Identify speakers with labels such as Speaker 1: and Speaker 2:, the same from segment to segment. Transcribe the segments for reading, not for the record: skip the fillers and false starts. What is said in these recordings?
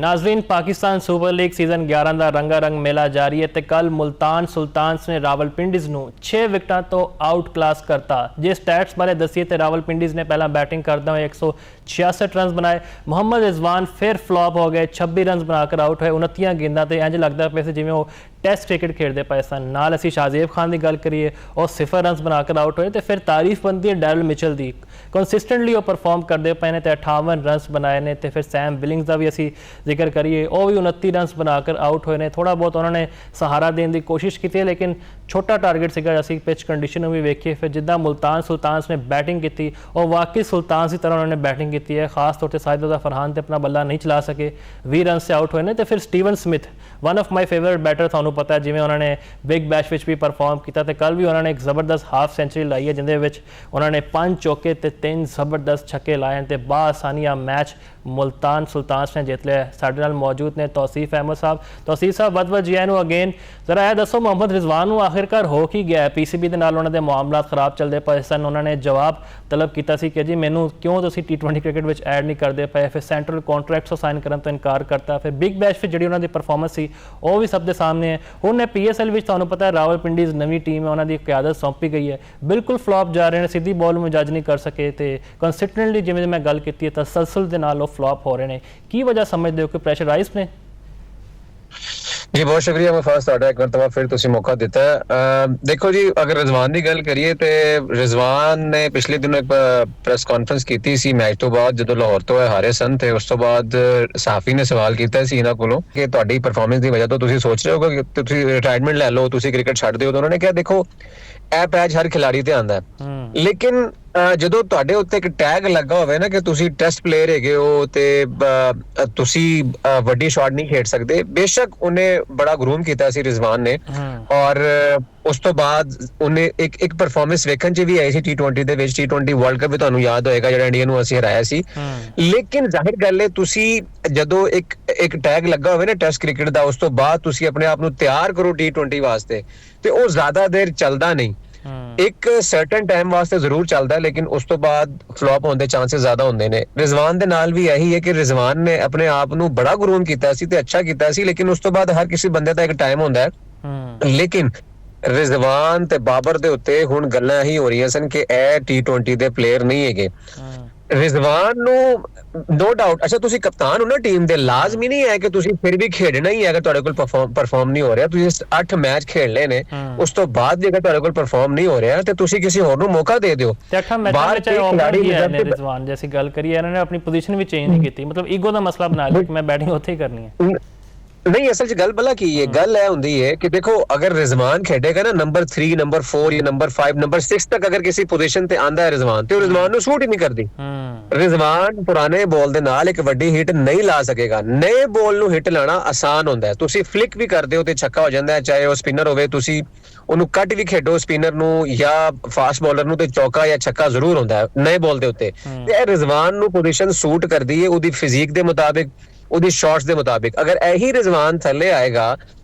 Speaker 1: नाजरीन, Pakistan super league season 11 का रंगा रंग मेला जारी है। तो कल मुल्तान सुल्तान्स ने रावलपिंडीज़ ਨੂੰ 6 विकटों तो आउट क्लास करता। जे स्टैट्स बारे दसीए तो रावलपिंडीज़ ने पहला बैटिंग करते हुए 166 रन बनाए। मोहम्मद रिजवान फिर फ्लॉप हो गए, 26 रन बनाकर आउट हुए 29 गेंदा। तो इंज लगता पे जिमें वो टैसट क्रिकेट खेलते पे सन। नाल असी शाहजेब खान की गल करिए, और 0 रन बनाकर आउट हुए। तो फिर तारीफ बनती है डैरल मिचल की, कंसिस्टेंटली वो परफॉर्म करते पे ने। तो 58 रन बनाए ने। तो फिर सैम बिलिंग्स का भी असी जिक्र करिए, वह भी 29 रन बनाकर आउट हुए ने। थोड़ा बहुत उन्होंने सहारा देने की कोशिश की है, लेकिन छोटा टारगेट सीगा। असी पिच कंडीशन भी वेखिए, फिर जिदा मुल्तान सुल्तान्स ने बैटिंग की, और वाकई सुल्तान की तरह उन्होंने बैटिंग की है। खास तौर पर साजिद फरहान तो अपना बल्ला नहीं चला सके, 20 रन से आउट हुए ने। तो फिर Steven Smith, one of my favourite batter, थानू पता है जिमें उन्होंने बिग बैश में भी परफॉर्म किया। तो कल भी उन्होंने एक जबरदस्त हाफ सेंचुरी लाई है, जिंदे उन्होंने 5 चौके ते 3 जबरदस्त छक्के लाए। तो बासानिया मैच मुल्तान सुल्तान्स ने जित लिया। साडे नाल मौजूद ने तौसीफ अहमद साहब। तौसीफ साहब, बहुत जी आए अगेन। जरा यह दसो, मोहम्मद रिजवान को आखिरकार हो की गया? PCB के नाल उन्होंने मामला खराब चलते पे सन। उन्होंने जवाब तलब किया कि जी मैनू क्यों तुसीं T20 क्रिकेट में ऐड नहीं करते पे। फिर सेंट्रल कॉन्ट्रैक्ट साइन करने तो इनकार करता। फिर बिग बैश फिर जी उन्होंने परफॉर्मेंस सी वो भी सब के सामने है। हुण PSL में तुहानूं पता है रावलपिंडीज़ नवी टीम है, उन्होंने क्यादत सौंपी गई है। बिल्कुल फ्लॉप जा रहे हैं, सीधी बॉल में जज नहीं कर सके। तो कंसिस्टेंटली जिवें मैं गल की तसलसल के नाल फ्लॉप हो रहे हैं। की वजह समझते हो कि प्रेशराइज ने?
Speaker 2: जी बहुत शुक्रिया मुफाज, एक मरतबा फिर तुसी मौका दिता है। देखो जी, अगर रिजवान की गल करिए तो रिजवान ने पिछले दिनों एक प्रेस कॉन्फ्रेंस की थी मैच तो बाद, जो लाहौर तो हारे सन। तो उस तो बाद सहाफी ने सवाल किया इन्हों को कि तुहाडी परफॉर्मेंस की वजह तो तुसी सोच रहे हो कि तुसी रिटायरमेंट ले लो, तुसी क्रिकेट छड्ड दिओ। तो उन्होंने कहा देखो ਇਹ ਪੈਚ ਹਰ ਖਿਡਾਰੀ ਤੇ ਆਂਦਾ ਹੈ, ਲੇਕਿਨ ਜਦੋਂ ਤੁਹਾਡੇ ਉੱਤੇ ਇੱਕ ਟੈਗ ਲੱਗਾ ਹੋਵੇ ਨਾ ਕਿ ਤੁਸੀਂ ਟੈਸਟ ਪਲੇਅਰ ਹੈਗੇ ਹੋ ਤੇ ਤੁਸੀਂ ਵੱਡੀ ਸ਼ਾਟ ਨਹੀਂ ਖੇਡ ਸਕਦੇ। ਬੇਸ਼ੱਕ ਉਹਨੇ ਬੜਾ ਗਰੂਮ ਕੀਤਾ ਸੀ ਰਿਜ਼ਵਾਨ ਨੇ, ਔਰ ਉਸ ਤੋਂ ਬਾਅਦ ਉਹਨੇ ਇੱਕ ਪਰਫਾਰਮੈਂਸ ਵੇਖਣ ਚ ਵੀ ਆਈ ਸੀ T20 ਦੇ ਵਿੱਚ। T20 ਵਰਲਡ ਕੱਪ ਵੀ ਤੁਹਾਨੂੰ ਯਾਦ ਹੋਏਗਾ ਜਿਹੜਾ ਇੰਡੀਆ ਨੂੰ ਅਸੀਂ ਹਰਾਇਆ ਸੀ। ਲੇਕਿਨ ਜ਼ਾਹਿਰ ਗੱਲ ਹੈ ਤੁਸੀਂ ਜਦੋਂ ਇੱਕ ਟੈਗ ਲੱਗਾ ਹੋਵੇ ਨਾ ਟੈਸਟ ਕ੍ਰਿਕਟ ਦਾ, ਉਸ ਤੋਂ ਬਾਅਦ ਤੁਸੀਂ ਆਪਣੇ ਆਪ ਨੂੰ ਤਿਆਰ ਕਰੋ T20 ਵਾਸਤੇ, ਤੇ ਉਹ ਜ਼ਿਆਦਾ ਦੇਰ ਚੱਲਦਾ ਨਹੀਂ। ਇੱਕ ਸਰਟਨ ਟਾਈਮ ਵਾਸਤੇ ਜ਼ਰੂਰ ਚੱਲਦਾ, ਲੇਕਿਨ ਉਸ ਤੋਂ ਬਾਅਦ ਫਲॉप ਹੋਣ ਦੇ ਚਾਂਸਸ ਜ਼ਿਆਦਾ ਹੁੰਦੇ ਨੇ। ਰਿਜ਼ਵਾਨ ਦੇ ਨਾਲ ਵੀ ਇਹੀ ਹੈ ਕਿ ਰਿਜ਼ਵਾਨ ਨੇ ਆਪਣੇ ਆਪ ਨੂੰ ਬੜਾ ਗਰੂਮ ਕੀਤਾ ਸੀ ਤੇ ਅੱਛਾ ਕੀਤਾ ਸੀ, ਲੇਕਿਨ ਉਸ ਤੋਂ ਬਾਅਦ ਹਰ ਕਿਸੇ ਬੰਦੇ ਦਾ ਇੱਕ ਟਾਈਮ ਹੁੰਦਾ ਹੈ। ਲੇਕਿਨ ਰਿਜ਼ਵਾਨ ਤੇ ਬਾਬਰ ਦੇ ਉੱਤੇ ਹੁਣ ਗੱਲਾਂ ਇਹੀ ਹੋ ਰਹੀਆਂ ਸਨ ਕਿ ਇਹ T20 ਦੇ ਪਲੇਅਰ ਨਹੀਂ ਹੈਗੇ। ਰਿਜ਼ਵਾਨ ਨੂੰ नो डाउट, अच्छा तुसी कप्तान हो ना टीम दे, लाजमी नहीं है कि तुसी फिर भी खेडना ही है। अगर तुहाडे कोल परफॉर्म नहीं हो रहा, तुसी 8 मैच खेलने ने, उस तो बाद जेकर तुहाडे कोल परफॉर्म नहीं हो रहा ते तुसी किसी होर नूं मौका दे दिओ।
Speaker 1: बाहर खिलाड़ी ने रिजवान जैसी गल करी, इन्होंने अपनी पोजीशन भी चेंज नहीं की, मतलब ईगो का मसला बना लिया कि मैं बैटिंग उत्थे ही करनी है।
Speaker 2: नहीं, असल च गल भला की है, गल है हुंदी है कि देखो अगर रिजवान खेडेगा ना नंबर 3, नंबर 4 या नंबर 5, नंबर 6 तक अगर किसी पोजीशन ते आंदा है रिजवान, ते रिजवान नूं सूट ही नहीं करदी। रिजवान पुराने बॉल दे नाल एक वड्डी हिट नहीं ला सकेगा। नए बॉल नूं हिट लाना आसान हुंदा है। तुसी फ्लिक भी करदे हो ते छक्का हो जांदा है, चाहे वो स्पिनर होवे, तुसी ਉਹਨੂੰ ਕੱਟ ਵੀ ਖੇਡੋ स्पिनर ਨੂੰ ਜਾਂ ਫਾਸਟ ਬੋਲਰ ਨੂੰ, ਤੇ ਚੌਕਾ ਜਾਂ ਛੱਕਾ ਜ਼ਰੂਰ ਹੁੰਦਾ ਹੈ ਨਏ ਬॉल ਦੇ ਉੱਤੇ। ਤੇ ਇਹ ਰਿਜ਼ਵਾਨ ਨੂੰ ਪੋਜੀਸ਼ਨ ਸੂਟ ਕਰਦੀ ਹੈ ਉਹਦੀ ਫਿਜ਼ੀਕ ਦੇ ਮੁਤਾਬਿਕ, ਉਹਦੀ ਸ਼ਾਟਸ ਦੇ ਮੁਤਾਬਿਕ। ਅਗਰ ਇਹੀ ਰਿਜ਼ਵਾਨ ਥੱਲੇ ਆਏਗਾ,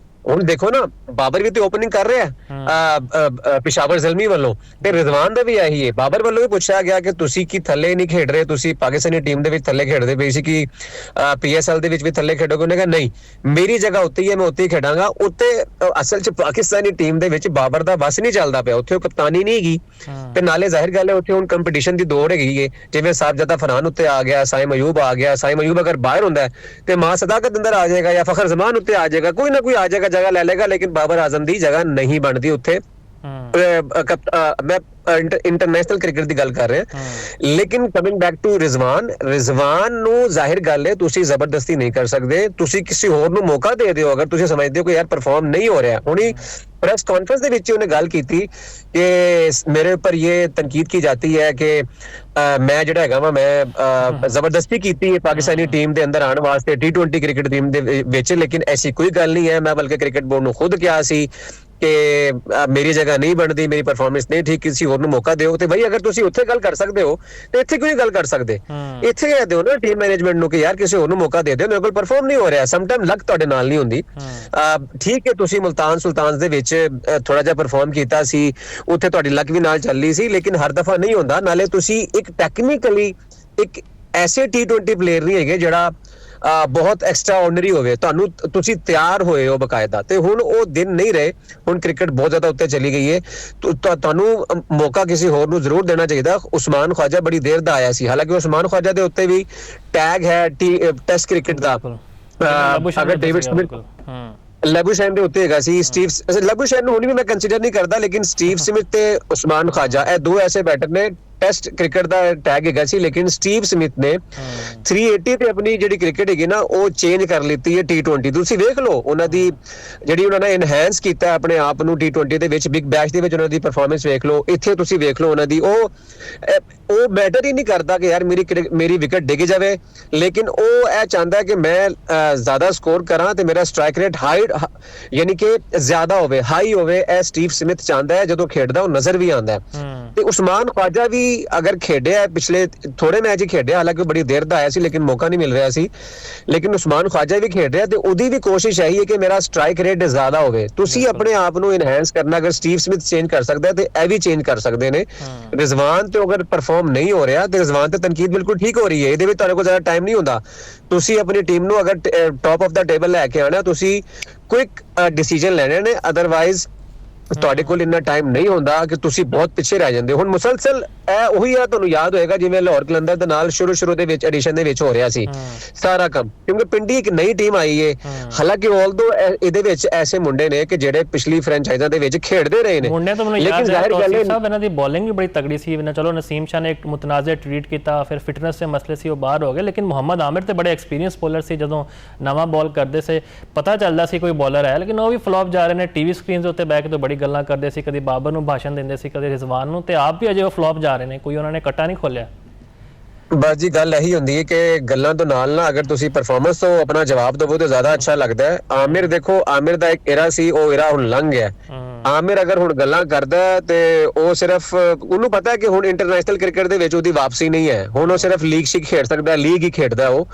Speaker 2: ਹੁਣ ਦੇਖੋ ਨਾ ਬਾਬਰ ਵੀ ਤੇ ਓਪਨਿੰਗ ਕਰ ਰਿਹਾ ਪਿਸ਼ਾਵਰ ਜ਼ਲਮੀ ਵੱਲੋਂ, ਤੇ ਰਿਜ਼ਵਾਨ ਦਾ ਵੀ ਇਹੀ ਹੈ। ਬਾਬਰ ਵੱਲੋਂ ਵੀ ਪੁੱਛਿਆ ਗਿਆ ਕਿ ਤੁਸੀਂ ਕੀ ਥੱਲੇ ਨਹੀਂ ਖੇਡ ਰਹੇ, ਤੁਸੀਂ ਪਾਕਿਸਤਾਨੀ ਟੀਮ ਦੇ ਵਿੱਚ ਥੱਲੇ ਖੇਡਦੇ ਪਏ ਸੀ ਕਿ PSL ਦੇ ਵਿੱਚ ਵੀ ਥੱਲੇ ਖੇਡੋਗੇ? ਉਹਨੇ ਕਿਹਾ ਨਹੀਂ, ਮੇਰੀ ਜਗ੍ਹਾ ਉੱਤੇ ਹੀ ਹੈ, ਮੈਂ ਉੱਤੇ ਹੀ ਖੇਡਾਂਗਾ। ਉੱਤੇ ਅਸਲ 'ਚ ਪਾਕਿਸਤਾਨੀ ਟੀਮ ਦੇ ਵਿੱਚ ਬਾਬਰ ਦਾ ਬਸ ਨਹੀਂ ਚੱਲਦਾ ਪਿਆ, ਉੱਥੇ ਉਹ ਕਪਤਾਨੀ ਨਹੀਂ ਹੈਗੀ। ਤੇ ਨਾਲੇ ਜ਼ਾਹਿਰ ਗੱਲ ਹੈ ਉੱਥੇ ਹੁਣ ਕੰਪੀਟੀਸ਼ਨ ਦੀ ਦੌੜ ਹੈਗੀ ਹੈ। ਜਿਵੇਂ ਸਾਬਜਦਾ ਫਰਹਾਨ ਉੱਤੇ ਆ ਗਿਆ, ਸਾਇਮ ਅਯੂਬ ਆ ਗਿਆ। ਸਾਇਮ ਅਯੂਬ ਅਗਰ ਬਾਹਰ ਹੁੰਦਾ ਤੇ ਮਾਂ ਸਦਾਕਤ ਅੰਦਰ ਆ ਜਾਏਗਾ ਜਾਂ ਫਖਰ ਜ਼ਮਾਨ ਉੱਤੇ ਆ ਜਾਏਗਾ, ਕੋਈ ਨਾ ਕੋਈ ਆ ਜਾਏਗਾ, जगह ले लेगा। लेकिन बाबर आजम दी जगह नहीं बनती उत्थे। मैं इंटरनेशनल क्रिकेट की गल कर रहे हैं। लेकिन कमिंग बैक टू रिजवान नूं ज़ाहिर गल है तुसी जबरदस्ती नहीं कर सकते, तुसी किसी होर नूं मौका दे दिओ। अगर तुसी समझदे हो कि यार परफॉर्म नहीं हो रहा। हुणी प्रेस कॉन्फ्रेंस दे विच उन्हें गल की थी कि मेरे ऊपर ये तनकीद की जाती है कि मैं जिहड़ा हैगा वा मैं जबरदस्ती की है पाकिस्तानी टीम दे अंदर आने वास्ते T20 क्रिकेट टीम दे विच। लेकिन ऐसी कोई गल नहीं है। मैं बल्कि क्रिकेट बोर्ड नूं खुद कहा सी कि मेरी जगह नहीं बनती, मेरी परफॉर्मेंस नहीं ठीक, किसी होर नूं मौका दिओ। ते भाई अगर तुसी उत्थे गल कर सकदे हो ते इत्थे क्यों नहीं गल कर सकदे? इत्थे कह दिओ ना टीम मैनेजमेंट नूं कि यार किसी होर नूं मौका दे दिओ, मेरे कोल परफॉर्म नहीं हो रहा। समटाइम लक तुहाडे नाल नहीं हुंदी। ठीक है, तुसी मुल्तान सुल्तान्स दे विच थोड़ा जिहा परफॉर्म कीता सी, उत्थे तुहाडी लक भी नाल चल रही सी, लेकिन हर दफा नहीं हुंदा। नाले तुसी एक टैक्नीकली एक ऐसे T20 प्लेयर नहीं हैगे जिहड़ा ਬਹੁਤ ਐਕਸਟਰਾਆਰਡੀਨਰੀ ਹੋਵੇ, ਤੁਸੀਂ ਤਿਆਰ ਹੋਏ ਹੋ ਬਕਾਇਦਾ, ਤੇ ਹੁਣ ਉਹ ਦਿਨ ਨਹੀਂ ਰਹੇ। ਹੁਣ ਕ੍ਰਿਕਟ ਬਹੁਤ ਜ਼ਿਆਦਾ ਉੱਤੇ ਚਲੀ ਗਈ ਹੈ। ਤੁਹਾਨੂੰ ਮੌਕਾ ਕਿਸੇ ਹੋਰ ਨੂੰ ਜ਼ਰੂਰ ਦੇਣਾ ਚਾਹੀਦਾ। ਉਸਮਾਨ ਖਵਾਜਾ ਬੜੀ ਦੇਰ ਦਾ ਆਇਆ ਸੀ, ਹਾਲਾਂਕਿ ਉਸਮਾਨ ਖਵਾਜਾ ਦੇ ਉੱਤੇ ਵੀ ਟੈਗ ਹੈ ਟੈਸਟ ਕ੍ਰਿਕਟ ਦਾ। ਅਗਰ ਡੇਵਿਡ ਸਮਿਥ ਲੈਬੂਸ਼ੈਨ ਦੇ ਉੱਤੇ ਹੈਗਾ ਸੀ, ਲੈਬੂਸ਼ੈਨ ਨੂੰ ਹੁਣ ਵੀ ਮੈਂ ਕੰਸੀਡਰ ਨਹੀਂ ਕਰਦਾ, ਲੇਕਿਨ ਸਟੀਵ ਸਮਿਥ ਤੇ ਉਸਮਾਨ ਖਵਾਜਾ ਇਹ ਦੋ ਐਸੇ ਬੈਟਰ ਨੇ। ਟੈਸਟ ਕ੍ਰਿਕਟ ਦਾ ਟੈਗ ਹੈਗਾ ਸੀ, ਲੇਕਿਨ ਸਟੀਵ ਸਮਿਥ ਨੇ 380 ਤੇ ਆਪਣੀ ਜਿਹੜੀ ਕ੍ਰਿਕਟ ਹੈਗੀ ਨਾ ਉਹ ਚੇਂਜ ਕਰ ਲਿੱਤੀ ਹੈ T20। ਤੁਸੀਂ ਵੇਖ ਲਓ ਉਹਨਾਂ ਦੀ ਜਿਹੜੀ ਉਹਨਾਂ ਨੇ ਇਨਹੈਂਸ ਕੀਤਾ ਆਪਣੇ ਆਪ ਨੂੰ T20 ਦੇ ਵਿੱਚ, ਬਿਗ ਬੈਸ਼ ਦੇ ਵਿੱਚ ਉਹਨਾਂ ਦੀ ਪਰਫਾਰਮੈਂਸ ਵੇਖ ਲਓ, ਇੱਥੇ ਤੁਸੀਂ ਵੇਖ ਲਓ ਉਹਨਾਂ ਦੀ। ਉਹ ਮੈਟਰ ਹੀ ਨਹੀਂ ਕਰਦਾ ਕਿ ਯਾਰ ਮੇਰੀ ਵਿਕਟ ਡਿੱਗ ਜਾਵੇ, ਲੇਕਿਨ ਉਹ ਇਹ ਚਾਹੁੰਦਾ ਹੈ ਕਿ ਮੈਂ ਜ਼ਿਆਦਾ ਸਕੋਰ ਕਰਾਂ ਤੇ ਮੇਰਾ ਸਟ੍ਰਾਈਕ ਰੇਟ ਯਾਨੀ ਕਿ ਜ਼ਿਆਦਾ ਹੋਵੇ, ਹਾਈ ਹੋਵੇ। ਇਹ ਸਟੀਵ ਸਮਿਥ ਚਾਹੁੰਦਾ ਹੈ, ਜਦੋਂ ਖੇਡਦਾ ਉਹ ਨਜ਼ਰ ਵੀ ਆਉਂਦਾ ਹੈ। ਤੇ ਉਸਮਾਨ ਖਵਾਜਾ ਵੀ ਅਗਰ ਖੇਡਿਆ, ਪਿਛਲੇ ਥੋੜੇ ਮੈਚ ਹੀ ਖੇਡਿਆ, ਹਾਲਾਂਕਿ ਬੜੀ ਦੇਰ ਦਾ ਆਇਆ ਸੀ ਲੇਕਿਨ ਮੌਕਾ ਨਹੀਂ ਮਿਲ ਰਿਹਾ ਸੀ, ਲੇਕਿਨ ਉਸਮਾਨ ਖਵਾਜਾ ਵੀ ਖੇਡ ਰਿਹਾ ਤੇ ਉਹਦੀ ਵੀ ਕੋਸ਼ਿਸ਼ ਇਹੀ ਹੈ ਕਿ ਮੇਰਾ ਸਟ੍ਰਾਈਕ ਰੇਟ ਜ਼ਿਆਦਾ ਹੋਵੇ। ਤੁਸੀਂ ਆਪਣੇ ਆਪ ਨੂੰ ਇਨਹੈਂਸ ਕਰਨਾ, ਅਗਰ ਸਟੀਵ ਸਮਿਥ ਚੇਂਜ ਕਰ ਸਕਦਾ ਤੇ ਇਹ ਵੀ ਚੇਂਜ ਕਰ ਸਕਦੇ ਨੇ। ਰਿਜ਼ਵਾਨ ਤੇ ਅਗਰ ਪਰਫਾਰਮ ਨਹੀਂ ਹੋ ਰਿਹਾ ਤੇ ਰਿਜ਼ਵਾਨ ਤੇ ਤਨਕੀਦ ਬਿਲਕੁਲ ਠੀਕ ਹੋ ਰਹੀ ਹੈ, ਇਹਦੇ ਵਿੱਚ ਤੁਹਾਡੇ ਕੋਲ ਜ਼ਿਆਦਾ ਟਾਈਮ ਨਹੀਂ ਹੁੰਦਾ। ਤੁਸੀਂ ਆਪਣੀ ਟੀਮ ਨੂੰ ਅਗਰ ਟੌਪ ਆਫ ਦਾ ਟੇਬਲ ਲੈ ਕੇ ਆਣਾ, ਤੁਸੀਂ ਕੁਇਕ ਡਿਸੀਜਨ ਲੈਣੇ ਨੇ, ਅਦਰਵਾਈਜ਼ ਤੁਹਾਡੇ ਕੋਲ ਇੰਨਾ ਟਾਈਮ ਨਹੀਂ ਹੁੰਦਾ ਕਿ ਤੁਸੀਂ ਬਹੁਤ ਪਿੱਛੇ ਰਹਿ ਜਾਂਦੇ ਹੋ। ਹੁਣ ਮੁਸਲਸਲ ਇਹ ਉਹੀ ਆ, ਤੁਹਾਨੂੰ ਯਾਦ ਹੋਏਗਾ ਜਿਵੇਂ ਲਾਹੌਰ ਕਲੰਦਰ ਦੇ ਨਾਲ ਸ਼ੁਰੂ ਦੇ ਵਿੱਚ ਐਡੀਸ਼ਨ ਦੇ ਵਿੱਚ ਹੋ ਰਿਹਾ ਸੀ ਸਾਰਾ ਕੰਮ, ਕਿਉਂਕਿ ਪਿੰਡੀ ਇੱਕ ਨਈ ਟੀਮ ਆਈ ਏ। ਹਾਲਾਂਕਿ ਆਲਦੋ ਇਹਦੇ ਵਿੱਚ ਐਸੇ ਮੁੰਡੇ ਨੇ ਕਿ ਜਿਹੜੇ ਪਿਛਲੀ ਫਰੈਂਚਾਈਜ਼ਾਂ ਦੇ ਵਿੱਚ ਖੇਡਦੇ ਰਹੇ ਨੇ,
Speaker 1: ਲੇਕਿਨ ਜ਼ਾਹਿਰ ਗੱਲ ਹੈ ਸਾਹਿਬ ਇਹਨਾਂ ਦੀ ਬੋਲਿੰਗ ਵੀ ਬੜੀ ਤਗੜੀ ਸੀ। ਚਲੋ ਨਸੀਮ ਸ਼ਾਹ ਨੇ ਇੱਕ ਮੁਤਨਾਜ਼ਿਰ ਟਵੀਟ ਕੀਤਾ, ਫਿਰ ਫਿਟਨੈਸ ਦੇ ਮਸਲੇ ਸੀ ਉਹ ਬਾਹਰ ਹੋ ਗਏ, ਲੇਕਿਨ ਮੁਹੰਮਦ ਆਮਿਰ ਤੇ ਬੜੇ ਐਕਸਪੀਰੀਅੰਸ ਬੋਲਰ ਸੀ, ਜਦੋਂ ਨਵਾਂ ਬਾਲ ਕਰਦੇ ਸੀ ਪਤਾ ਚੱਲਦਾ ਸੀ ਕੋਈ ਬੋਲਰ ਹੈ, ਲੇਕਿਨ ਉਹ ਵੀ ਫਲॉप ਜਾ ਰਹੇ ਨੇ। ਟੀਵੀ ਸਕਰੀਨ ਦੇ ਉੱਤੇ ਬੈਠ ਕੇ ਤਾਂ ਬੜੀ ਗੱਲਾਂ ਕਰਦੇ ਸੀ, ਕਦੀ ਬਾਬਰ ਨੂੰ ਭਾਸ਼ਣ ਦਿੰਦੇ ਸੀ, ਕਦੇ ਰਿਜ਼ਵਾਨ ਨੂੰ, ਤੇ ਆਪ ਵੀ ਅਜੇ ਉਹ ਫਲॉप ਜਾ ਰਹੇ ਨੇ, ਕੋਈ ਉਹਨਾਂ ਨੇ ਕੱਟਾ ਨਹੀਂ ਖੋਲਿਆ।
Speaker 2: ਬਸ ਜੀ ਗੱਲ ਇਹੀ ਹੁੰਦੀ ਹੈ ਕਿ ਗੱਲਾਂ ਤੋਂ ਨਾਲ ਨਾ ਅਗਰ ਤੁਸੀਂ ਪਰਫਾਰਮੈਂਸ ਤੋਂ ਆਪਣਾ ਜਵਾਬ ਦਿਵੋ ਤਾਂ ਜ਼ਿਆਦਾ ਅੱਛਾ ਲੱਗਦਾ ਹੈ। ਆਮਿਰ ਦੇਖੋ, ਆਮਿਰ ਦਾ ਇੱਕ ਏਰਾ ਸੀ, ਉਹ ਏਰਾ ਹੁਣ ਲੰਘ ਗਿਆ। ਆਮਿਰ ਅਗਰ ਹੁਣ ਗੱਲਾਂ ਕਰਦਾ ਤੇ ਉਹ ਸਿਰਫ ਉਹਨੂੰ ਪਤਾ ਹੈ ਕਿ ਹੁਣ ਇੰਟਰਨੈਸ਼ਨਲ ਕ੍ਰਿਕਟ ਦੇ ਵਿੱਚ ਉਹਦੀ ਵਾਪਸੀ ਨਹੀਂ ਹੈ, ਹੁਣ ਉਹ ਸਿਰਫ ਲੀਗ ਸ਼ਿਕ ਖੇਡ ਸਕਦਾ, ਲੀਗ ਹੀ ਖੇਡਦਾ ਉਹ।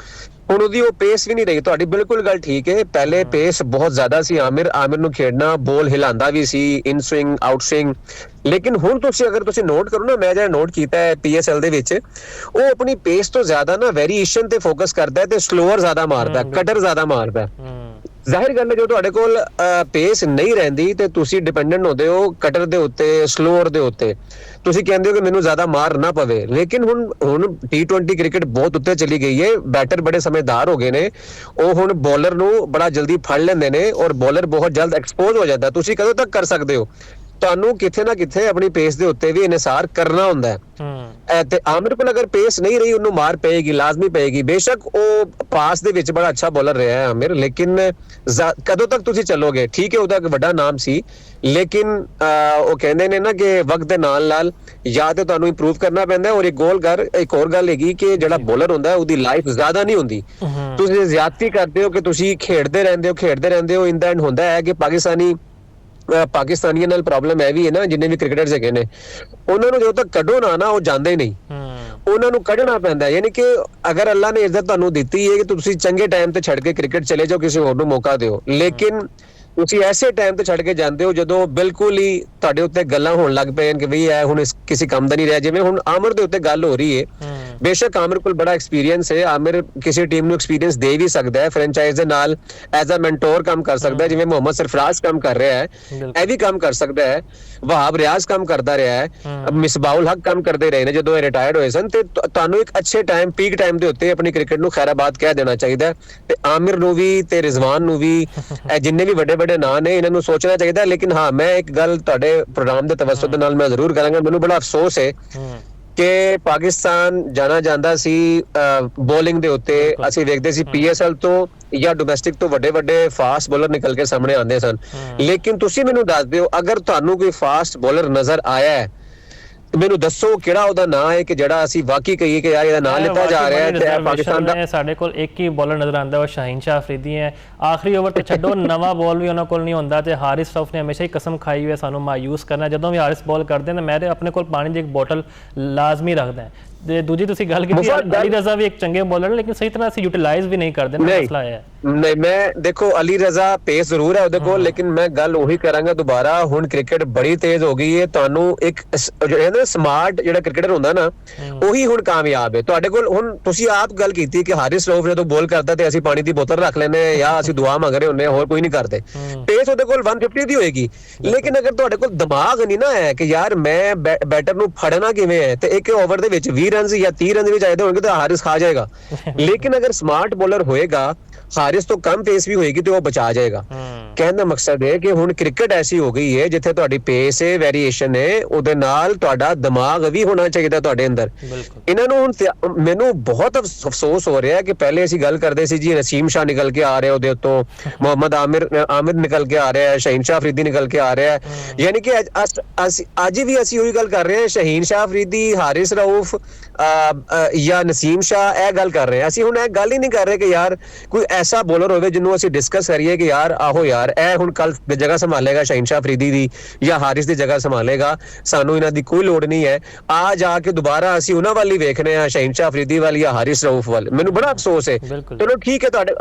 Speaker 2: ਹੁਣ ਉਹਦੀ ਉਹ ਪੇਸ ਵੀ ਨਹੀਂ ਰਹੀ। ਤੁਹਾਡੀ ਬਿਲਕੁਲ ਗੱਲ ਠੀਕ ਹੈ, ਪਹਿਲੇ ਪੇਸ ਬਹੁਤ ਜ਼ਿਆਦਾ ਸੀ ਆਮਿਰ ਨੂੰ ਖੇਡਣਾ, ਬੋਲ ਹਿਲਾਉਂਦਾ ਵੀ ਸੀ, ਇਨ ਸਵਿੰਗ ਆਊਟ ਸਵਿੰਗ। ਲੇਕਿਨ ਹੁਣ ਅਗਰ ਤੁਸੀਂ ਨੋਟ ਕਰੋ ਨਾ, ਮੈਂ ਜਿਹੜਾ ਨੋਟ ਕੀਤਾ ਹੈ PSL ਦੇ ਵਿੱਚ, ਉਹ ਆਪਣੀ ਪੇਸ ਤੋਂ ਜ਼ਿਆਦਾ ਨਾ ਵੇਰੀਏਸ਼ਨ ਤੇ ਫੋਕਸ ਕਰਦਾ ਹੈ ਤੇ ਸਲੋਅਰ ਜ਼ਿਆਦਾ ਮਾਰਦਾ, ਕਟਰ ਜ਼ਿਆਦਾ ਮਾਰਦਾ। ਜ਼ਾਹਿਰ ਗੱਲ ਹੈ ਜੋ ਤੁਹਾਡੇ ਕੋਲ ਪੇਸ ਨਹੀਂ ਰਹਿੰਦੀ ਤੇ ਤੁਸੀਂ ਡਿਪੈਂਡੈਂਟ ਹੁੰਦੇ ਹੋ ਕਟਰ ਦੇ ਉੱਤੇ, ਸਲੋਅਰ ਦੇ ਉੱਤੇ। ਤੁਸੀਂ ਕਹਿੰਦੇ ਹੋ ਕਿ ਮੈਨੂੰ ਜ਼ਿਆਦਾ ਮਾਰ ਨਾ ਪਵੇ, ਲੇਕਿਨ ਹੁਣ T20 ਕ੍ਰਿਕਟ ਬਹੁਤ ਉੱਤੇ ਚਲੀ ਗਈ ਹੈ, ਬੈਟਰ ਬੜੇ ਸਮਝਦਾਰ ਹੋ ਗਏ ਨੇ, ਉਹ ਹੁਣ ਬੋਲਰ ਨੂੰ ਬੜਾ ਜਲਦੀ ਫੜ ਲੈਂਦੇ ਨੇ ਔਰ ਬੋਲਰ ਬਹੁਤ ਜਲਦ ਐਕਸਪੋਜ਼ ਹੋ ਜਾਂਦਾ। ਤੁਸੀਂ ਕਦੋਂ ਤੱਕ ਕਰ ਸਕਦੇ ਹੋ? ਤੁਹਾਨੂੰ ਕਿਥੇ ਨਾ ਕਿਥੇ ਆਪਣੀ ਪੇਸ ਦੇ ਉੱਤੇ ਵੀ ਇਨਸਾਰ ਕਰਨਾ ਹੁੰਦਾ ਹੈ। ਤੇ ਆਮਿਰ ਕੋਲ ਅਗਰ ਪੇਸ ਨਹੀਂ ਰਹੀ, ਉਹਨੂੰ ਮਾਰ ਪਏਗੀ, ਲਾਜ਼ਮੀ ਪਏਗੀ। ਬੇਸ਼ੱਕ ਉਹ ਪਾਸ ਦੇ ਵਿੱਚ ਬੜਾ ਅੱਛਾ ਬੋਲਰ ਰਿਹਾ ਹੈ ਆਮਿਰ, ਲੇਕਿਨ ਕਦੋਂ ਤੱਕ ਤੁਸੀਂ ਚੱਲੋਗੇ? ਠੀਕ ਹੈ, ਉਹਦਾ ਇੱਕ ਵੱਡਾ ਨਾਮ ਸੀ, ਲੇਕਿਨ ਉਹ ਕਹਿੰਦੇ ਨੇ ਨਾ ਕਿ ਵਕਤ ਦੇ ਨਾਲ ਜਾਂ ਤੇ ਤੁਹਾਨੂੰ ਇੰਪਰੂਵ ਕਰਨਾ ਪੈਂਦਾ। ਔਰ ਇੱਕ ਹੋਰ ਗੱਲ ਹੈਗੀ ਕਿ ਜਿਹੜਾ ਬੋਲਰ ਹੁੰਦਾ ਉਹਦੀ ਲਾਈਫ ਜ਼ਿਆਦਾ ਨਹੀਂ ਹੁੰਦੀ। ਤੁਸੀਂ ਜ਼ਿਆਦਤੀ ਕਰਦੇ ਹੋ ਕਿ ਤੁਸੀਂ ਖੇਡਦੇ ਰਹਿੰਦੇ ਹੋ। ਇਨ ਦਾ ਐਂਡ ਹੁੰਦਾ ਹੈ ਕਿ ਪਾਕਿਸਤਾਨੀਆਂ ਨਾਲ ਪ੍ਰੋਬਲਮ ਹੈ ਵੀ ਹੈ ਨਾ, ਜਿੰਨੇ ਵੀ ਕ੍ਰਿਕਟਰਸ ਹੈਗੇ ਨੇ, ਉਹਨਾਂ ਨੂੰ ਜਦੋਂ ਤੱਕ ਕੱਢੋ ਨਾ ਉਹ ਜਾਂਦੇ ਨਹੀਂ, ਉਹਨਾਂ ਨੂੰ ਕੱਢਣਾ ਪੈਂਦਾ। ਯਾਨੀ ਕਿ ਅਗਰ ਅੱਲਾ ਨੇ ਇੱਜ਼ਤ ਤੁਹਾਨੂੰ ਦਿੱਤੀ ਹੈ ਕਿ ਤੁਸੀਂ ਚੰਗੇ ਟਾਈਮ ਤੇ ਛੱਡ ਕੇ ਕ੍ਰਿਕਟ ਚਲੇ ਜਾਓ, ਕਿਸੇ ਹੋਰ ਨੂੰ ਮੌਕਾ ਦਿਓ, ਲੇਕਿਨ ਤੁਸੀਂ ਐਸੇ ਟਾਈਮ ਤੇ ਛੱਡ ਕੇ ਜਾਂਦੇ ਹੋ ਜਦੋਂ ਬਿਲਕੁਲ ਹੀ ਤੁਹਾਡੇ ਉੱਤੇ ਗੱਲਾਂ ਹੋਣ ਲੱਗ ਪਈਆਂ ਕਿ ਵੀ ਇਹ ਹੁਣ ਕਿਸੇ ਕੰਮ ਦਾ ਨਹੀਂ ਰਿਹਾ। ਜਿਵੇਂ ਹੁਣ ਆਮਿਰ ਦੇ ਉੱਤੇ ਗੱਲ ਹੋ ਰਹੀ ਹੈ, ਬੇਸ਼ੱਕ ਆਮਿਰ ਕੋਲ ਬੜਾ ਐਕਸਪੀਰੀਅੰਸ ਹੈ, ਆਮਿਰ ਕਿਸੇ ਟੀਮ ਨੂੰ ਐਕਸਪੀਰੀਅੰਸ ਦੇ ਵੀ ਸਕਦਾ ਹੈ, ਫਰੈਂਚਾਈਜ਼ ਦੇ ਨਾਲ ਐਜ਼ ਅ ਮੈਂਟੋਰ ਕੰਮ ਕਰ ਸਕਦਾ ਹੈ, ਜਿਵੇਂ ਮੁਹੰਮਦ ਸਰਫਰਾਜ਼ ਕੰਮ ਕਰ ਰਿਹਾ ਹੈ, ਇਹ ਵੀ ਕੰਮ ਕਰ ਸਕਦਾ ਹੈ। ਵਹਾਬ ਰਿਆਜ਼ ਕੰਮ ਕਰਦਾ ਰਿਹਾ ਹੈ, ਮਿਸਬਾਉਲ ਹਕ ਕੰਮ ਕਰਦੇ ਰਹੇ ਨੇ ਜਦੋਂ ਇਹ ਰਿਟਾਇਰਡ ਹੋਏ ਸਨ। ਤੇ ਤੁਹਾਨੂੰ ਇੱਕ ਅੱਛੇ ਟਾਈਮ, ਪੀਕ ਟਾਈਮ ਦੇ ਉੱਤੇ ਆਪਣੀ ਕ੍ਰਿਕਟ ਨੂੰ ਖੈਰਾਬਾਦ ਕਹਿ ਦੇਣਾ ਚਾਹੀਦਾ। ਤੇ ਆਮਿਰ ਨੂੰ ਵੀ ਤੇ ਰਿਜ਼ਵਾਨ ਨੂੰ ਵੀ, ਜਿੰਨੇ ਵੀ ਵੱਡੇ ਨਾਂ ਨੇ, ਇਹਨਾਂ ਨੂੰ ਸੋਚਣਾ ਚਾਹੀਦਾ। ਲੇਕਿਨ ਹਾਂ, ਮੈਂ ਇੱਕ ਗੱਲ ਤੁਹਾਡੇ ਪ੍ਰੋਗਰਾਮ ਦੇ ਤਵੱਸੁਤ ਦੇ ਨਾਲ ਮੈਂ ਜ਼ਰੂਰ ਕਰਾਂਗਾ, ਮੈਨੂੰ ਬੜਾ ਅਫਸੋਸ ਹੈ ਕਿ ਪਾਕਿਸਤਾਨ ਜਾਣਾ ਜਾਂਦਾ ਸੀ ਬੋਲਿੰਗ ਦੇ ਉੱਤੇ। ਅਸੀਂ ਵੇਖਦੇ ਸੀ PSL ਤੋਂ ਜਾਂ ਡੋਮੈਸਟਿਕ ਤੋਂ ਵੱਡੇ ਫਾਸਟ ਬੋਲਰ ਨਿਕਲ ਕੇ ਸਾਹਮਣੇ ਆਉਂਦੇ ਸਨ। ਲੇਕਿਨ ਤੁਸੀਂ ਮੈਨੂੰ ਦੱਸ ਦਿਓ, ਅਗਰ ਤੁਹਾਨੂੰ ਕੋਈ ਫਾਸਟ ਬੋਲਰ ਨਜ਼ਰ ਆਇਆ ਹੈ, ਮੈਨੂੰ ਦੱਸੋ ਕਿਹੜਾ ਉਹਦਾ ਨਾਂ ਹੈ ਕਿ ਜਿਹੜਾ ਅਸੀਂ ਵਾਕਈ ਕਹੀਏ ਕਿ ਯਾਰ ਇਹਦਾ ਨਾਂ ਲਿੱਤਾ ਜਾ ਰਿਹਾ ਹੈ ਤੇ ਪਾਕਿਸਤਾਨ ਦਾ।
Speaker 1: ਸਾਡੇ ਕੋਲ ਇੱਕ ਹੀ ਬੋਲਰ ਨਜ਼ਰ ਆਉਂਦਾ, ਉਹ ਸ਼ਾਹੀਨ ਸ਼ਾਹ ਅਫਰੀਦੀ ਹੈ। ਆਖਰੀ ਓਵਰ ਤੇ ਛੱਡੋ, ਨਵਾਂ ਬਾਲ ਵੀ ਉਹਨਾਂ ਕੋਲ ਨਹੀਂ ਹੁੰਦਾ। ਤੇ ਹਾਰਿਸ ਰਊਫ ਨੇ ਹਮੇਸ਼ਾ ਹੀ ਕਸਮ ਖਾਈ ਹੋਈ ਹੈ ਸਾਨੂੰ ਮਾਯੂਸ ਕਰਨਾ। ਜਦੋਂ ਵੀ ਹਾਰਿਸ ਬਾਲ ਕਰਦੇ ਨੇ, ਮੈਂ ਤੇ ਆਪਣੇ ਕੋਲ ਪਾਣੀ ਦੀ ਇੱਕ ਬੋਟਲ ਲਾਜ਼ਮੀ ਰੱਖਦਾ, ਤੇ ਦੂਜੀ ਤੁਸੀਂ ਗੱਲ ਕੀਤੀ ਅਲੀ ਰਜ਼ਾ ਵੀ ਇੱਕ ਚੰਗੇ ਬੋਲਰ ਲੇਕਿਨ ਸਹੀ ਤਰ੍ਹਾਂ ਅਸੀਂ ਯੂਟਿਲਾਈਜ਼ ਵੀ ਨਹੀਂ ਕਰਦੇ ਨਾ, ਮਸਲਾ ਹੈ।
Speaker 2: ਨਹੀਂ, ਮੈਂ ਦੇਖੋ ਅਲੀ ਰਜ਼ਾ ਪੇਸ ਜ਼ਰੂਰ ਹੈ ਉਹਦੇ ਕੋਲ, ਲੇਕਿਨ ਮੈਂ ਗੱਲ ਉਹੀ ਕਰਾਂਗਾ ਦੁਬਾਰਾ, ਹੁਣ ਕ੍ਰਿਕਟ ਬੜੀ ਤੇਜ਼ ਹੋ ਗਈ ਹੈ। ਤੁਹਾਨੂੰ ਇੱਕ ਜਿਹੜਾ ਸਮਾਰਟ ਜਿਹੜਾ ਕ੍ਰਿਕਟਰ ਹੁੰਦਾ ਨਾ, ਉਹੀ ਹੁਣ ਕਾਮਯਾਬ ਹੈ। ਤੁਹਾਡੇ ਕੋਲ ਹੁਣ ਤੁਸੀਂ ਆਪ ਗੱਲ ਕੀਤੀ ਕਿ ਹਾਰਿਸ ਰਊਫ ਜਦੋਂ ਬੋਲ ਕਰਦਾ ਤੇ ਅਸੀਂ ਪਾਣੀ ਦੀ ਬੋਤਲ ਰੱਖ ਲੈਨੇ ਜਾਂ ਅਸੀਂ ਦੁਆ ਮੰਗ ਰਹੇ ਹੁੰਦੇ, ਹੋਰ ਕੋਈ ਨਹੀਂ ਕਰਦੇ। ਪੇਸ ਉਹਦੇ ਕੋਲ 150 ਦੀ ਹੋਏਗੀ, ਲੇਕਿਨ ਅਗਰ ਤੁਹਾਡੇ ਕੋਲ ਦਿਮਾਗ ਨਹੀਂ ਨਾ ਹੈ ਕਿ ਯਾਰ ਮੈਂ ਬੈਟਰ ਨੂੰ ਫੜਨਾ ਕਿਵੇਂ ਹੈ, ਤੇ ਇੱਕ ਓਵਰ ਦੇ ਵਿੱਚ 20 ਰਨ ਜਾਂ 30 ਰਨ ਦੇ ਵਿੱਚ ਆਏ ਹੋਣਗੇ ਤਾਂ ਹਾਰਿਸ ਖਾ ਜਾਏਗਾ। ਲੇਕਿਨ ਅਗਰ ਸਮਾਰਟ ਬੋਲਰ ਹੋਏਗਾ, ਹਾਰਿਸ ਤੋਂ ਕਮ ਪੇਸ ਵੀ ਹੋਏਗੀ ਤੇ ਉਹ ਬਚਾ ਜਾਏਗਾ। ਕਹਿਣ ਦਾ ਮਕਸਦ ਹੈ ਕਿ ਹੁਣ ਕ੍ਰਿਕਟ ਐਸੀ ਹੋ ਗਈ ਹੈ ਜਿੱਥੇ ਤੁਹਾਡੀ ਪੇਸ ਹੈ, ਵੇਰੀਏਸ਼ਨ ਹੈ, ਉਹਦੇ ਨਾਲ ਤੁਹਾਡਾ ਦਿਮਾਗ ਵੀ ਹੋਣਾ ਚਾਹੀਦਾ ਤੁਹਾਡੇ ਅੰਦਰ। ਇਹਨਾਂ ਨੂੰ ਹੁਣ ਮੈਨੂੰ ਬਹੁਤ ਅਫਸੋਸ ਹੋ ਰਿਹਾ ਕਿ ਪਹਿਲੇ ਅਸੀਂ ਗੱਲ ਕਰਦੇ ਸੀ ਜੀ ਨਸੀਮ ਸ਼ਾਹ ਨਿਕਲ ਕੇ ਆ ਰਿਹਾ ਉਹਦੇ ਉੱਤੋਂ, ਮੁਹੰਮਦ ਆਮਿਰ ਨਿਕਲ ਕੇ ਆ ਰਿਹਾ ਹੈ, ਸ਼ਹੀਨ ਸ਼ਾਹ ਅਫਰੀਦੀ ਨਿਕਲ ਕੇ ਆ ਰਿਹਾ ਹੈ, ਯਾਨੀ ਕਿ ਅੱਜ ਵੀ ਅਸੀਂ ਉਹੀ ਗੱਲ ਕਰ ਰਹੇ ਹਾਂ, ਸ਼ਹੀਨ ਸ਼ਾਹ ਅਫਰੀਦੀ, ਹਾਰਿਸ ਰਊਫ ਜਾਂ ਨਸੀਮ ਸ਼ਾਹ, ਇਹ ਗੱਲ ਕਰ ਰਹੇ ਹਾਂ ਅਸੀਂ। ਹੁਣ ਇਹ ਗੱਲ ਹੀ ਨਹੀਂ ਕਰ ਰਹੇ ਕਿ ਯਾਰ ਕੋਈ ਐਸਾ ਬੋਲਰ ਹੋਵੇ ਜਿਹਨੂੰ ਅਸੀਂ ਡਿਸਕਸ ਕਰੀਏ ਕਿ ਯਾਰ ਆਹੋ ਯਾਰ ਇਹ ਹੁਣ ਕੱਲ ਜਗ੍ਹਾ ਸੰਭਾਲੇਗਾ ਸ਼ਹੀਨ ਸ਼ਾਹ ਅਫਰੀਦੀ ਦੀ ਜਾਂ ਹਾਰਿਸ ਦੀ ਜਗ੍ਹਾ ਸੰਭਾਲੇਗਾ, ਸਾਨੂੰ ਇਹਨਾਂ ਦੀ ਕੋਈ ਲੋੜ ਨਹੀਂ ਹੈ। ਆ ਜਾ ਕੇ ਦੁਬਾਰਾ ਅਸੀਂ ਉਹਨਾਂ ਵੱਲ ਹੀ ਵੇਖਨੇ ਆ, ਸ਼ਹੀਨ ਸ਼ਾਹ ਅਫਰੀਦੀ ਵੱਲ ਜਾਂ ਹਾਰਿਸ ਰਊਫ ਵੱਲ। ਮੈਨੂੰ ਬੜਾ ਅਫਸੋਸ ਹੈ। ਚਲੋ ਠੀਕ ਹੈ,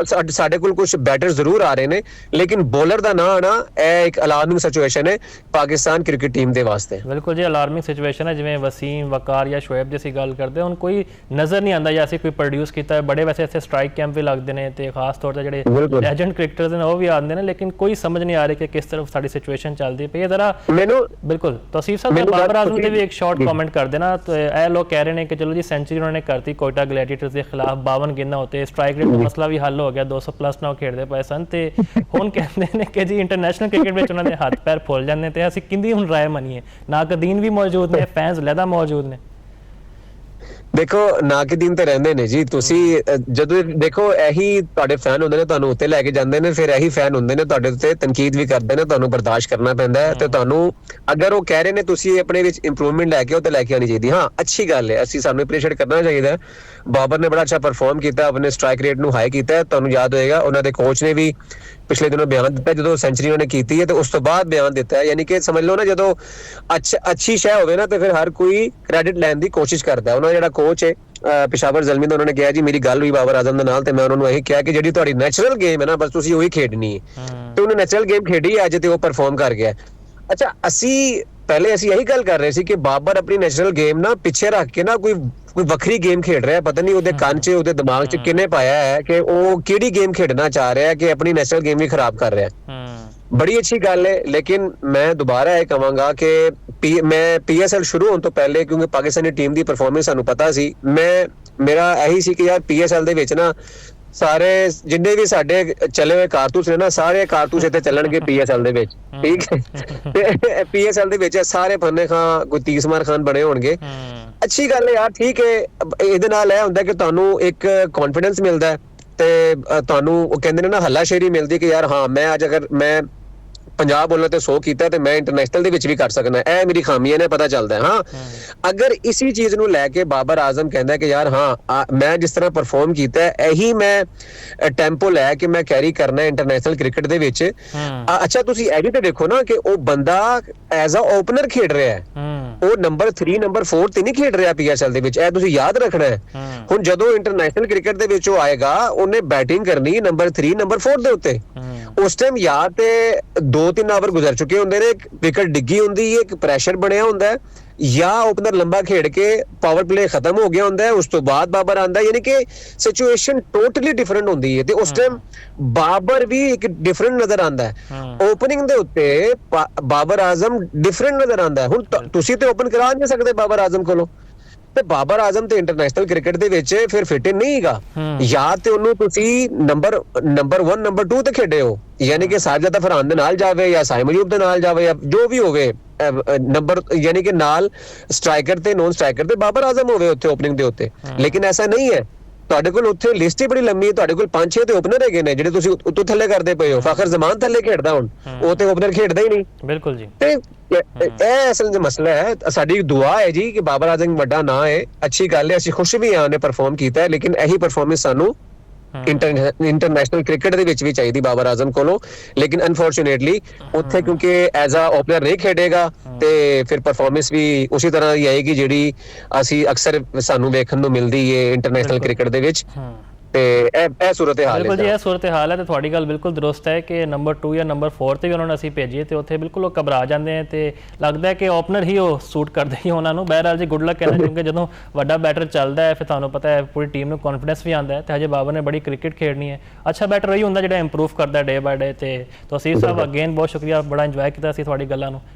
Speaker 2: ਸਾਡੇ ਕੋਲ ਕੁਝ ਬੈਟਰ ਜ਼ਰੂਰ ਆ ਰਹੇ ਨੇ, ਲੇਕਿਨ ਬੋਲਰ ਦਾ ਨਾ ਆਣਾ ਇਹ ਇੱਕ ਅਲਾਰਮਿੰਗ ਸਿਚੁਏਸ਼ਨ ਹੈ ਪਾਕਿਸਤਾਨ ਕ੍ਰਿਕਟ ਟੀਮ ਦੇ ਵਾਸਤੇ।
Speaker 1: ਬਿਲਕੁਲ ਜੀ, ਅਲਾਰਮਿੰਗ ਸਿਚੁਏਸ਼ਨ ਹੈ। ਜਿਵੇਂ ਵਸੀਮ, ਵਕਾਰ ਜਾਂ ਸ਼ੋਏਬ ਦੀ ਅਸੀਂ ਗੱਲ ਕਰਦੇ ਹੁਣ ਕੋਈ ਨਜ਼ਰ ਨਹੀਂ ਆਉਂਦਾ ਜਾਂ ਅਸੀਂ ਕੋਈ ਪ੍ਰੋਡਿਊਸ ਕੀਤਾ ਹੈ। ਬੜੇ ਵੈਸੇ ਇੱਥੇ ਸਟ੍ਰਾਈਕ ਕੈਂਪ ਵੀ ਲੱਗਦੇ ਨੇ ਤੇ ਖਾਸ ਤੌਰ ਤੇ ਜਿਹੜੇ ਲੈਜੈਂਡ ਕ੍ਰਿਕਟਰਸ ਨੇ ਉਹ ਵੀ ਆਉਂਦੇ ਨੇ, ਲੇਕਿਨ ਕੋਈ ਸਮਝ ਨਹੀਂ ਆ ਰਹੀ ਕਿ ਕਿਸ ਤਰ੍ਹਾਂ ਸਾਡੀ ਸਿਚੁਏਸ਼ਨ ਚੱਲਦੀ ਪਈ ਹੈ। ਜ਼ਰਾ ਮੈਨੂੰ ਬਿਲਕੁਲ ਤੌਸੀਫ ਸਾਹਿਬ ਬਾਬਰ ਆਜ਼ਮ ਤੇ ਵੀ ਇੱਕ ਸ਼ਾਰਟ ਕਮੈਂਟ ਕਰ ਦੇਣਾ। ਇਹ ਲੋਕ ਕਹਿ ਰਹੇ ਨੇ ਕਿ ਚਲੋ ਜੀ ਸੈਂਚੁਰੀ ਉਹਨਾਂ ਨੇ ਕਰਤੀ ਕੋਇਟਾ ਗਲੈਡੀਏਟਰਸ ਦੇ ਖਿਲਾਫ, 52 ਗੇਂਦਾਂ ਉੱਤੇ, ਸਟ੍ਰਾਈਕ ਰੇਟ ਦਾ ਮਸਲਾ ਵੀ ਹੱਲ ਹੋ ਗਿਆ, 200 ਪਲੱਸ ਨਾਲ ਖੇਡਦੇ ਪਏ ਸਨ। ਤੇ ਹੁਣ ਕਹਿੰਦੇ ਨੇ ਕਿ ਜੀ ਇੰਟਰਨੈਸ਼ਨਲ ਕ੍ਰਿਕਟ ਵਿੱਚ ਉਹਨਾਂ ਦੇ ਹੱਥ ਪੈਰ ਫੁੱਲ ਜਾਂਦੇ ਤੇ ਅਸੀਂ ਕਿੰਦੀ ਹੁਣ ਰਾਏ ਮੰਨੀਏ। ਨਾਕਦੀਨ ਵੀ ਮੌਜੂਦ ਨੇ, ਫੈਨਸ ਲਹਿਦਾ ਮੌਜੂਦ ਨੇ।
Speaker 2: ਦੇਖੋ ਨਾਕਿਦੀਨ ਤੇ ਰਹਿੰਦੇ ਨੇ ਜੀ, ਤੁਸੀਂ ਜਦੋਂ ਦੇਖੋ ਇਹੀ ਤੁਹਾਡੇ ਫੈਨ ਹੁੰਦੇ ਨੇ, ਤੁਹਾਨੂੰ ਉੱਤੇ ਲੈ ਕੇ ਜਾਂਦੇ ਨੇ, ਫਿਰ ਇਹੀ ਫੈਨ ਹੁੰਦੇ ਨੇ ਤੁਹਾਡੇ ਉੱਤੇ ਤਨਕੀਦ ਵੀ ਕਰਦੇ ਨੇ, ਤੁਹਾਨੂੰ ਬਰਦਾਸ਼ਤ ਕਰਨਾ ਪੈਂਦਾ ਹੈ। ਤੇ ਤੁਹਾਨੂੰ ਅਗਰ ਉਹ ਕਹਿ ਰਹੇ ਨੇ ਤੁਸੀਂ ਆਪਣੇ ਵਿੱਚ ਇੰਪਰੂਵਮੈਂਟ ਲੈ ਕੇ ਉਹ ਤੇ ਲੈ ਕੇ ਆਉਣੀ ਚਾਹੀਦੀ। ਹਾਂ, ਅੱਛੀ ਗੱਲ ਹੈ, ਅਸੀਂ ਸਾਨੂੰ ਅਪਰੀਸ਼ੀਏਟ ਕਰਨਾ ਚਾਹੀਦਾ ਹੈ। ਬਾਬਰ ਨੇ ਬੜਾ ਅੱਛਾ ਪਰਫਾਰਮ ਕੀਤਾ, ਆਪਣੇ ਸਟ੍ਰਾਈਕ ਰੇਟ ਨੂੰ ਹਾਈ ਕੀਤਾ। ਤੁਹਾਨੂੰ ਯਾਦ ਹੋਏਗਾ ਉਹਨਾਂ ਦੇ ਕੋਚ ਨੇ ਵੀ ਪਿਛਲੇ ਦਿਨੋਂ ਬਿਆਨ ਦਿੱਤਾ ਜਦੋਂ ਸੈਂਚੁਰੀ ਉਹਨੇ ਕੀਤੀ ਹੈ ਤੇ ਉਸ ਤੋਂ ਬਾਅਦ ਬਿਆਨ ਦਿੱਤਾ ਹੈ। ਯਾਨੀ ਕਿ ਸਮਝ ਲਓ ਨਾ, ਜਦੋਂ ਅੱਛੀ ਸ਼ੈ ਹੋਵੇ ਨਾ ਤੇ ਫਿਰ ਹਰ ਕੋਈ ਕ੍ਰੈਡਿਟ ਲੈਣ ਦੀ ਕੋਸ਼ਿਸ਼ ਕਰਦਾ ਹੈ। ਉਹਨਾਂ ਦਾ ਜਿਹੜਾ ਕੋਚ ਹੈ ਪਿਸ਼ਾਵਰ ਜ਼ਲਮੀ ਦਾ, ਉਹਨਾਂ ਨੇ ਕਿਹਾ ਜੀ ਮੇਰੀ ਗੱਲ ਹੋਈ ਬਾਬਰ ਆਜ਼ਮ ਦੇ ਨਾਲ ਤੇ ਮੈਂ ਉਹਨਾਂ ਨੂੰ ਇਹੀ ਕਿਹਾ ਕਿ ਜਿਹੜੀ ਤੁਹਾਡੀ ਨੈਚੁਰਲ ਗੇਮ ਹੈ ਨਾ ਬਸ ਤੁਸੀਂ ਉਹੀ ਖੇਡਣੀ ਹੈ। ਤੇ ਉਹਨੇ ਨੈਚੁਰਲ ਗੇਮ ਖੇਡੀ ਅੱਜ ਤੇ ਉਹ ਪਰਫਾਰਮ ਕਰ ਗਿਆ। ਅੱਛਾ, ਅਸੀਂ ਇਹੀ ਗੱਲ ਕਰ ਰਹੇ ਸੀ ਕਿ ਬਾਬਰ ਆਪਣੀ ਨੈਚੁਰਲ ਗੇਮ ਨਾ ਪਿੱਛੇ ਰੱਖ ਕੇ ਨਾ ਕੋਈ ਵੱਖਰੀ ਗੇਮ ਖੇਡ ਰਿਹਾ। ਪਤਾ ਨਹੀਂ ਉਹਦੇ ਕੰਨ 'ਚ ਉਹਦੇ ਦਿਮਾਗ 'ਚ ਕਿਹਨੇ ਪਾਇਆ ਹੈ ਕਿ ਉਹ ਕਿਹੜੀ ਗੇਮ ਖੇਡਣਾ ਚਾਹ ਰਿਹਾ ਕਿ ਆਪਣੀ ਨੈਸ਼ਨਲ ਗੇਮ ਵੀ ਖਰਾਬ ਕਰ ਰਿਹਾ। ਬੜੀ ਅੱਛੀ ਗੱਲ ਹੈ, ਲੇਕਿਨ ਮੈਂ ਦੁਬਾਰਾ ਇਹ ਕਹਾਂਗਾ ਕਿ ਮੈਂ PSL ਸ਼ੁਰੂ ਹੋਣ ਤੋਂ ਪਹਿਲੇ, ਕਿਉਂਕਿ ਪਾਕਿਸਤਾਨੀ ਟੀਮ ਦੀ ਪਰਫਾਰਮੈਂਸ ਸਾਨੂੰ ਪਤਾ ਸੀ, ਮੇਰਾ ਇਹੀ ਸੀ ਕਿ ਯਾਰ PSL ਦੇ ਵਿੱਚ ਨਾ ਸਾਰੇ ਜਿੰਨੇ ਵੀ ਸਾਡੇ ਚੱਲੇ ਹੋਏ ਕਾਰਤੂਸ ਨੇ ਨਾ, ਸਾਰੇ ਕਾਰਤੂਸ ਇੱਥੇ ਚੱਲਣਗੇ PSL ਦੇ ਵਿੱਚ। ਠੀਕ ਹੈ, ਤੇ PSL ਦੇ ਵਿੱਚ ਸਾਰੇ ਫੰਨੇ ਖਾਂ, ਕੋਈ ਤੀਸਮਾਰ ਖਾਨ ਬਣੇ ਹੋਣਗੇ। ਅੱਛੀ ਗੱਲ ਹੈ ਯਾਰ, ਠੀਕ ਹੈ। ਇਹਦੇ ਨਾਲ ਇਹ ਹੁੰਦਾ ਕਿ ਤੁਹਾਨੂੰ ਇੱਕ ਕੌਨਫੀਡੈਂਸ ਮਿਲਦਾ ਹੈ ਤੇ ਤੁਹਾਨੂੰ ਉਹ ਕਹਿੰਦੇ ਨੇ ਨਾ ਹੱਲਾਸ਼ੇਰੀ ਮਿਲਦੀ ਕਿ ਯਾਰ ਹਾਂ ਮੈਂ ਅੱਜ ਅਗਰ ਮੈਂ ਪੰਜਾਬ ਬੋਲਣ ਤੇ 100 ਕੀਤਾ ਤੇ ਮੈਂ ਇੰਟਰਨੈਸ਼ਨਲ ਦੇ ਵਿੱਚ ਵੀ ਕਰ ਸਕਦਾ, ਇਹ ਮੇਰੀ ਖਾਮੀਆਂ ਨੇ ਪਤਾ ਚੱਲਦਾ। ਹਾਂ, ਅਗਰ ਇਸੀ ਚੀਜ਼ ਨੂੰ ਲੈ ਕੇ ਬਾਬਰ ਆਜ਼ਮ ਕਹਿੰਦਾ ਕਿ ਯਾਰ ਹਾਂ ਮੈਂ ਜਿਸ ਤਰ੍ਹਾਂ ਪਰਫਾਰਮ ਕੀਤਾ ਇਹੀ ਮੈਂ ਟੈਂਪੋ ਲੈ ਕੇ ਮੈਂ ਕੈਰੀ ਕਰਨਾ ਇੰਟਰਨੈਸ਼ਨਲ ਕ੍ਰਿਕਟ ਦੇ ਵਿੱਚ। ਅੱਛਾ, ਤੁਸੀਂ ਇਹ ਵੀ ਤੇ ਦੇਖੋ ਨਾ ਕਿ ਉਹ ਬੰਦਾ ਐਜ਼ ਅ ਓਪਨਰ ਖੇਡ ਰਿਹਾ ਹੈ, ਉਹ ਨੰਬਰ 3 ਨੰਬਰ 4 ਤੇ ਨਹੀਂ ਖੇਡ ਰਿਹਾ PSL ਦੇ ਵਿੱਚ। ਇਹ ਤੁਸੀਂ ਯਾਦ ਰੱਖਣਾ ਹੈ। ਹੁਣ ਜਦੋਂ ਇੰਟਰਨੈਸ਼ਨਲ ਕ੍ਰਿਕਟ ਦੇ ਵਿੱਚ ਉਹ ਆਏਗਾ ਉਹਨੇ ਬੈਟਿੰਗ ਕਰਨੀ ਨੰਬਰ 3 ਨੰਬਰ 4 ਦੇ ਉੱਤੇ। ਉਸ ਟਾਈਮ ਯਾਦ ਤੇ 2-3 ਓਵਰ ਗੁਜ਼ਰ ਚੁੱਕੇ ਹੁੰਦੇ ਨੇ, ਵਿਕਟ ਡਿੱਗੀ ਹੁੰਦੀ ਹੈ, ਇੱਕ ਪ੍ਰੈਸ਼ਰ ਬਣਿਆ ਹੁੰਦਾ ਹੈ, ਜਾਂ ਓਪਨਰ ਲੰਬਾ ਖੇਡ ਕੇ ਪਾਵਰ ਪਲੇ ਖਤਮ ਹੋ ਗਿਆ ਹੁੰਦਾ ਹੈ, ਉਸ ਤੋਂ ਬਾਅਦ ਬਾਬਰ ਆਂਦਾ। ਯਾਨੀ ਕਿ ਸਿਚੁਏਸ਼ਨ ਟੋਟਲੀ ਡਿਫਰੈਂਟ ਹੁੰਦੀ ਹੈ ਤੇ ਉਸ ਟਾਈਮ ਬਾਬਰ ਵੀ ਇੱਕ ਡਿਫਰੈਂਟ ਨਜ਼ਰ ਆਂਦਾ ਹੈ। ਓਪਨਿੰਗ ਦੇ ਉੱਤੇ ਬਾਬਰ ਆਜ਼ਮ ਡਿਫਰੈਂਟ ਨਜ਼ਰ ਆਂਦਾ ਹੈ। ਹੁਣ ਤੁਸੀਂ ਤੇ ਓਪਨ ਕਰਾ ਨਹੀਂ ਸਕਦੇ ਬਾਬਰ ਆਜ਼ਮ ਕੋਲੋਂ, ਤੇ ਬਾਬਰ ਆਜ਼ਮ ਤੇ ਇੰਟਰਨੈਸ਼ਨਲ ਕ੍ਰਿਕਟ ਦੇ ਵਿੱਚ ਫਿਰ ਫਿਟ ਨਹੀਂ ਹੈਗਾ। ਜਾਂ ਤੇ ਉਹਨੂੰ ਤੁਸੀਂ ਨੰਬਰ 1 ਨੰਬਰ 2 ਤੇ ਖੇਡੇ ਹੋ, ਯਾਨੀ ਕਿ ਸਾਜਿਦ ਫਰਹਾਨ ਦੇ ਨਾਲ ਜਾਵੇ ਜਾਂ ਸਾਇਮ ਅਯੂਬ ਦੇ ਨਾਲ ਜਾਵੇ ਜਾਂ ਜੋ ਵੀ ਹੋਵੇ ਨੰਬਰ, ਯਾਨੀ ਕਿ ਨਾਲ ਸਟ੍ਰਾਈਕਰ ਤੇ ਨੌਨ ਸਟ੍ਰਾਈਕਰ ਤੇ ਬਾਬਰ ਆਜ਼ਮ ਹੋਵੇ ਉੱਥੇ ਓਪਨਿੰਗ ਦੇ ਉੱਤੇ। ਲੇਕਿਨ ਐਸਾ ਨਹੀਂ ਹੈ। ਤੁਹਾਡੇ ਕੋਲ ਉੱਥੇ ਲਿਸਟ ਹੀ ਬੜੀ ਲੰਮੀ ਹੈ, ਤੁਹਾਡੇ ਕੋਲ 5-6 ਤੇ ਓਪਨਰ ਹੈਗੇ ਨੇ ਜਿਹੜੇ ਤੁਸੀਂ ਉੱਤੋਂ ਥੱਲੇ ਕਰਦੇ ਪਏ ਹੋ। ਫਖਰ ਜ਼ਮਾਨ ਥੱਲੇ ਖੇਡਦਾ, ਹੁਣ ਉਹ ਤੇ ਓਪਨਰ ਖੇਡਦਾ ਹੀ ਨਹੀਂ। ਬਿਲਕੁਲ ਜੀ, ਤੇ ਇਹ ਅਸਲ ਵਿੱਚ ਮਸਲਾ ਹੈ। ਸਾਡੀ ਦੁਆ ਹੈ ਜੀ ਕਿ ਬਾਬਰ ਆਜ਼ਮ ਵੱਡਾ ਨਾਂ ਹੈ, ਅੱਛੀ ਗੱਲ ਹੈ, ਅਸੀਂ ਖੁਸ਼ ਵੀ ਹਾਂ ਉਹਨੇ ਪਰਫਾਰਮ ਕੀਤਾ ਹੈ, ਲੇਕਿਨ ਇਹੀ ਪਰਫਾਰਮੈਂਸ ਸਾਨੂੰ ਇੰਟਰਨੈਸ਼ਨਲ ਕ੍ਰਿਕਟ ਦੇ ਵਿੱਚ ਵੀ ਚਾਹੀਦੀ ਬਾਬਰ ਆਜ਼ਮ ਕੋਲੋਂ, ਲੇਕਿਨ ਅਨਫੋਰਚੂਨੇਟਲੀ ਉੱਥੇ ਕਿਉਂਕਿ ਐਜ਼ ਅ ਓਪਨਰ ਨਹੀਂ ਖੇਡੇਗਾ ਤੇ ਫਿਰ ਪਰਫਾਰਮੈਂਸ ਵੀ ਉਸੇ ਤਰ੍ਹਾਂ ਦੀ ਆਏਗੀ ਜਿਹੜੀ ਅਸੀਂ ਅਕਸਰ ਸਾਨੂੰ ਵੇਖਣ ਨੂੰ ਮਿਲਦੀ ਹੈ ਇੰਟਰਨੈਸ਼ਨਲ ਕ੍ਰਿਕਟ ਦੇ ਵਿੱਚ। ਤੇ ਇਹ ਸੂਰਤ ਹਾਲ
Speaker 1: ਬਿਲਕੁਲ ਜੀ,
Speaker 2: ਹੈ।
Speaker 1: ਇਹ ਸੂਰਤ ਹਾਲ ਹੈ ਤੇ ਤੁਹਾਡੀ ਗੱਲ ਬਿਲਕੁਲ ਦਰੁਸਤ ਹੈ ਕਿ ਨੰਬਰ 2 ਜਾਂ ਨੰਬਰ 4 ਤੇ ਵੀ ਉਹਨਾਂ ਨੂੰ ਅਸੀਂ ਭੇਜੀਏ ਤੇ ਉੱਥੇ ਬਿਲਕੁਲ ਉਹ ਘਬਰਾ ਜਾਂਦੇ ਆ ਤੇ ਲੱਗਦਾ ਹੈ ਕਿ ਓਪਨਰ ਹੀ ਉਹ ਸੂਟ ਕਰਦੇ ਹੀ ਉਹਨਾਂ ਨੂੰ। ਬਹਿਰਹਾਲ ਜੀ ਗੁੱਡ ਲੱਕ ਕਹਿਣਾ, ਕਿਉਂਕਿ ਜਦੋਂ ਵੱਡਾ ਬੈਟਰ ਚੱਲਦਾ ਹੈ ਫਿਰ ਤੁਹਾਨੂੰ ਪਤਾ ਹੈ ਪੂਰੀ ਟੀਮ ਨੂੰ ਕੌਨਫੀਡੈਂਸ ਵੀ ਆਉਂਦਾ ਹੈ ਤੇ ਹਜੇ ਬਾਬਰ ਨੇ ਬੜੀ ਕ੍ਰਿਕਟ ਖੇਡਣੀ ਹੈ। ਅੱਛਾ ਬੈਟਰ ਉਹੀ ਹੁੰਦਾ ਜਿਹੜਾ ਇੰਪਰੂਵ ਕਰਦਾ ਡੇ ਬਾਏ ਡੇ। ਤੇ ਤਸੀਫ ਸਾਹਿਬ ਅਗੇਨ ਬਹੁਤ ਸ਼ੁਕਰੀਆ, ਬੜਾ ਇੰਜੋਏ ਕੀਤਾ ਅਸੀਂ ਤੁਹਾਡੀ ਗੱਲਾਂ ਨੂੰ।